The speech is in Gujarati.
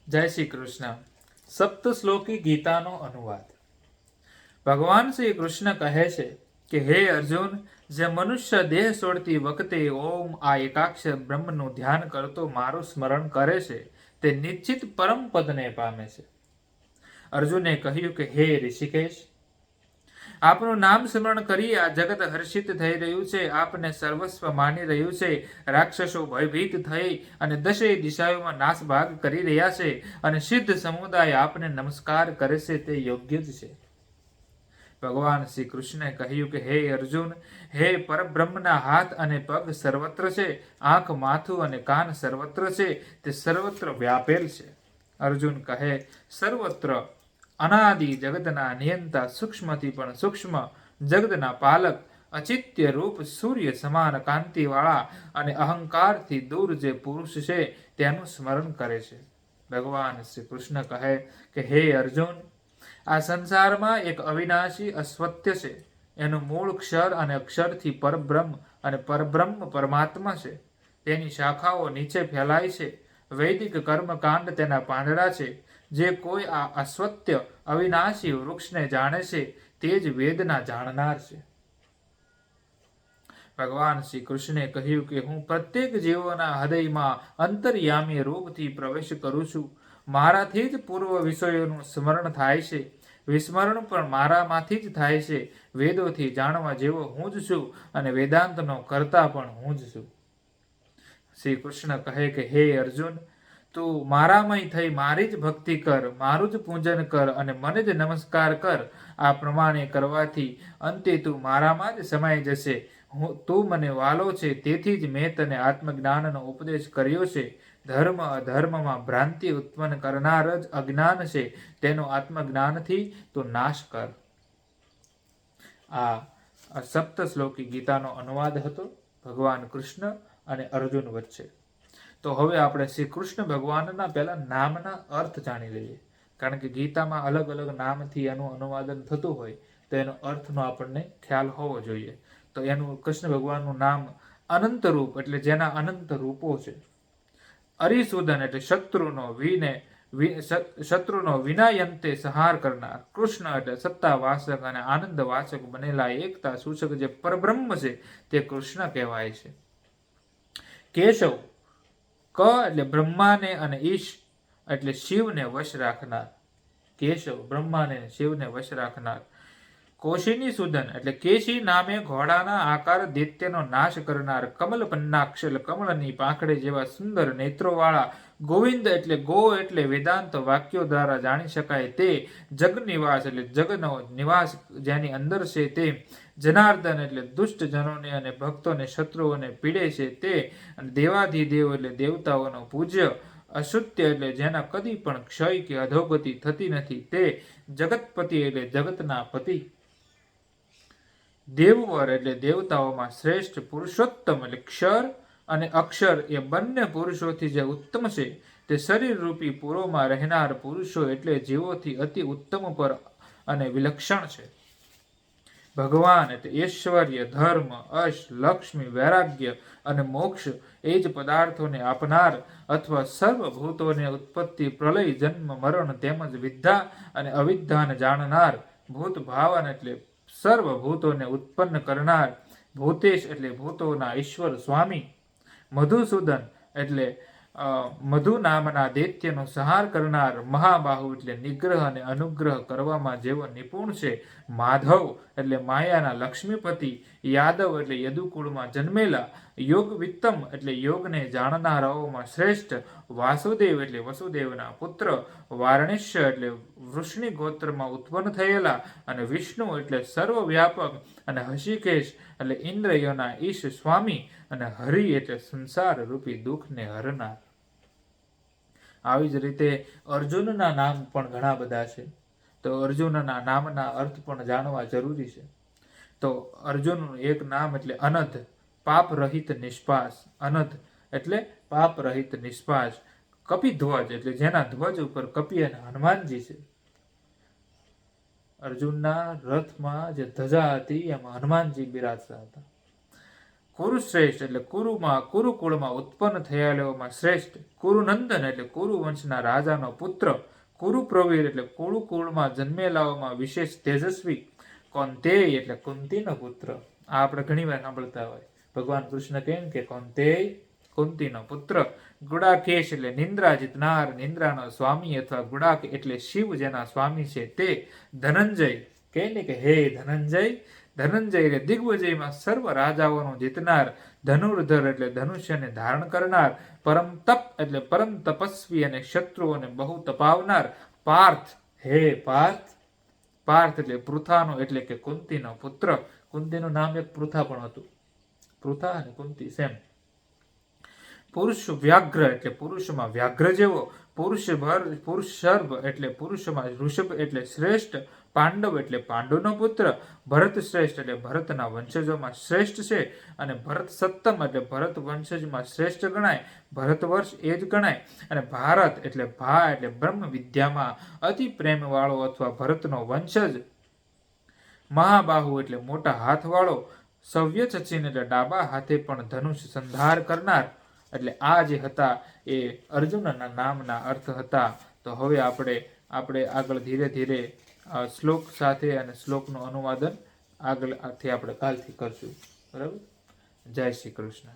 જય શ્રી કૃષ્ણ. સપ્ત શ્લોકી ગીતાનો અનુવાદ. ભગવાન શ્રી કૃષ્ણ કહે છે કે હે અર્જુન, જે મનુષ્ય દેહ છોડતી વખતે ઓમ આ એકાક્ષર બ્રહ્મનું ધ્યાન કરતો મારું સ્મરણ કરે છે તે નિશ્ચિત પરમ પદને પામે છે. અર્જુને કહ્યું કે હે ઋષિકેશ, આપનું નામ સ્મરણ કરી આ જગત હર્ષિત થઈ રહ્યું છે, આપને સર્વસ્વ માની રહ્યું છે. રાક્ષસો ભયભીત થઈ અને દશેય દિશાઓમાં નાસભાગ કરી રહ્યા છે અને સિદ્ધ સમુદાય આપને નમસ્કાર કરે છે તે યોગ્ય જ છે. ભગવાન શ્રી કૃષ્ણે કહ્યું કે હે અર્જુન, હે પરબ્રહ્મના હાથ અને પગ સર્વત્ર છે, આંખ, માથું અને કાન સર્વત્ર છે, તે સર્વત્ર વ્યાપેલ છે. અર્જુન કહે, સર્વત્ર અનાદિ જગતના નિયંતા, સૂક્ષ્મથી પણ સૂક્ષ્મ જગતના પાલક, અચિત્ય રૂપ સૂર્ય સમાન કાંતિવાળા અને અહંકારથી દૂર જે પુરુષ છે તેનું સ્મરણ કરે છે. ભગવાન શ્રી કૃષ્ણ કહે કે હે અર્જુન, આ સંસારમાં એક અવિનાશી અસત્ય છે. એનું મૂળ ક્ષર અને અક્ષરથી પરબ્રહ્મ અને પરબ્રહ્મ પરમાત્મા છે. તેની શાખાઓ નીચે ફેલાય છે. વૈદિક કર્મકાંડ તેના પાંદડા છે. જે કોઈ આ અસત્ય અવિનાશી વૃક્ષને જાણે છે તે જ વેદના જાણનાર છે. ભગવાન શ્રી કૃષ્ણે કહ્યું કે હું પ્રત્યેક જીવોના હૃદયમાં અંતર્યામી રૂપથી પ્રવેશ કરું છું. મારાથી જ પૂર્વ વિષયોનું સ્મરણ થાય છે. વિસ્મરણ પણ મારામાંથી જ થાય છે. વેદોથી જાણવા જેવો હું જ છું અને વેદાંતનો કર્તા પણ હું જ છું. શ્રી કૃષ્ણ કહે કે હે અર્જુન, તું મારામય થઈ મારી જ ભક્તિ કર, મારું જ પૂજન કર અને મને જ નમસ્કાર કર. આ પ્રમાણે કરવાથી અંતે તું મારામાં જ સમાઈ જશે. તું મને વાલો છે, તેથી જ મેં તને આત્મજ્ઞાનનો ઉપદેશ કર્યો છે. ધર્મ અધર્મમાં ભ્રાંતિ ઉત્પન્ન કરનાર જ અજ્ઞાન છે, તેનો આત્મજ્ઞાનથી તું નાશ કર. આ સપ્ત શ્લોકી ગીતાનો અનુવાદ હતો ભગવાન કૃષ્ણ અને અર્જુન વચ્ચે. તો હવે આપણે શ્રી કૃષ્ણ ભગવાનના પહેલા નામના અર્થ જાણી લઈએ. કારણ કે ગીતામાં અલગ અલગ નામથી એનું અનુવાદન થતું હોય તો એનો અર્થનો આપણને ખ્યાલ હોવો જોઈએ. તો એનું કૃષ્ણ ભગવાનનું નામ અનંત રૂપ એટલે જેના અનંત રૂપો છે. અરિસૂદન એટલે શત્રુનો વિનાયંતે સંહાર કરનાર. કૃષ્ણ એટલે સત્તાવાચક અને આનંદવાચક બનેલા એકતા સૂચક જે પરબ્રહ્મ છે તે કૃષ્ણ કહેવાય છે. કેશવ, ક એટલે બ્રહ્માને અને ઈશ એટલે શિવને વશ રાખનાર. કેશવ બ્રહ્માને શિવને વશ રાખનાર. કોશિની સુદન એટલે કેશી નામે ઘોડાના આકાર દૈત્યનો નાશ કરનાર. કમલ પન્નાક્ષ એટલે કમળની પાંખડી જેવા સુંદર નેત્રોવાળા. ગોવિંદ એટલે ગો એટલે વેદાંત વાક્યો દ્વારા જાણી શકાય તે. જગનિવાસ એટલે જગનો નિવાસ જેની અંદર છે તે. જનાર્દન એટલે દુષ્ટ જનોને અને ભક્તોને શત્રુઓને પીડે છે તે. અને દેવાધિદેવ એટલે દેવતાઓનો પૂજ્ય. અશુત્ય એટલે જેના કદી પણ ક્ષય કે અધોગતિ થતી નથી તે. જગતપતિ એટલે જગતના પતિ. દેવવર એટલે દેવતાઓમાં શ્રેષ્ઠ. પુરુષોત્તમ એટલે ક્ષર અને અક્ષર એ બંને પુરુષોથી જે ઉત્તમ છે તે શરીર રૂપી પુરોમાં રહેનાર પુરુષો એટલે જીવોથી અતિ ઉત્તમ પર અને વિલક્ષણ છે. ભગવાન એટલે ઐશ્વર્ય, ધર્મ, અશ, લક્ષ્મી, વૈરાગ્ય અને મોક્ષ એ જ પદાર્થોને આપનાર અથવા સર્વભૂતોને ઉત્પત્તિ, પ્રલય, જન્મ, મરણ તેમજ વિદ્યા અને અવિદ્યાને જાણનાર. ભૂત ભાવન એટલે સર્વભૂતોને ઉત્પન્ન કરનાર. ભૂતેશ એટલે ભૂતોના ઈશ્વર સ્વામી. મધુસૂદન એટલે મધુ નામના દૈત્યનો સંહાર કરનાર. મહાબાહુ એટલે નિગ્રહ અને અનુગ્રહ કરવામાં જેવો નિપુણ છે. માધવ એટલે માયાના લક્ષ્મીપતિ. યાદવ એટલે યદુકુળમાં જન્મેલા. યોગ વિત્તમ એટલે યોગને જાણનારાઓમાં શ્રેષ્ઠ. વાસુદેવ એટલે વસુદેવના પુત્ર. વાર્ણિષ્ય એટલે વૃષ્ણિ ગોત્રમાં ઉત્પન્ન થયેલા. અને વિષ્ણુ એટલે સર્વવ્યાપક. અને હષિકેશ એટલે ઇન્દ્રિયોના ઈશ સ્વામી. અને હરિ એટલે સંસાર રૂપી દુઃખને હરનાર. આવી જ રીતે અર્જુનના નામ પણ ઘણા બધા છે. તો અર્જુનના નામના અર્થ પણ જાણવા જરૂરી છે. તો અર્જુનનું એક નામ એટલે અનધ, પાપ રહિત નિષ્પાસ. અનધ એટલે પાપ રહિત નિષ્પાસ. કપિધ્વજ એટલે જેના ધ્વજ ઉપર કપિ અને હનુમાનજી છે. અર્જુનના રથમાં જે ધજા હતી એમાં હનુમાનજી બિરાજતા હતા. કુરુશ્રેષ્ઠ એટલે કુરુકુળમાં ઉત્પન્ન થયેલાઓમાં શ્રેષ્ઠ. કુરુનંદન એટલે કુરુ વંશના રાજાનો પુત્ર. કુરુપ્રવીર એટલે કુરુકુળમાં જન્મેલાઓમાં વિશેષ તેજસ્વી. કૌંતેય એટલે કુંતીનો પુત્ર. આ આપણે ઘણી વાર સાંભળતા હોય. ભગવાન કૃષ્ણ કેમ કે કૌંતેય કુંતીનો પુત્ર. ગુડાકેશ એટલે નિંદ્રા જીતનાર, નિંદ્રાનો સ્વામી અથવા ગુડાક એટલે શિવ જેના સ્વામી છે તે. ધનંજય કહે ને કે હે ધનંજય. ધનંજય એટલે દિગ્વિજયમાં સર્વ રાજાઓનું જીતનાર. ધનુર્ધર એટલે ધનુષ્યને ધારણ કરનાર. પરમ તપ એટલે પરમ તપસ્વી અને શત્રુઓને બહુ તપાવનાર. પાર્થ હે પાર્થ. પાર્થ એટલે પૃથાનો એટલે કે કુંતીનો પુત્ર. કુંતીનું નામ એક પૃથા પણ હતું. પૃથા અને કુંતી સેમ. પુરુષ વ્યાઘ્ર એટલે પુરુષમાં વ્યાઘ્ર જેવો. પુરુષર્ભ એટલે પુરુષમાં ઋષભ એટલે શ્રેષ્ઠ. પાંડવ એટલે પાંડુનો પુત્ર. ભરત શ્રેષ્ઠ એટલે ભરતના વંશજોમાં શ્રેષ્ઠ છે. અને ભરત સત્તમ એટલે ભરત વંશજમાં શ્રેષ્ઠ ગણાય. ભરત વર્ષ એ જ ગણાય. અને ભારત એટલે બ્રહ્મ વિદ્યામાં અતિ પ્રેમવાળો અથવા ભરતનો વંશજ. મહાબાહુ એટલે મોટા હાથવાળો. સવ્ય સચિન એટલે ડાબા હાથે પણ ધનુષ સંધાર કરનાર. એટલે આ જે હતા એ અર્જુનના નામના અર્થ હતા. તો હવે આપણે આગળ ધીરે ધીરે શ્લોક સાથે અને શ્લોકનું અનુવાદન આગળથી આપણે કાલથી કરશું. બરાબર. જય શ્રી કૃષ્ણ.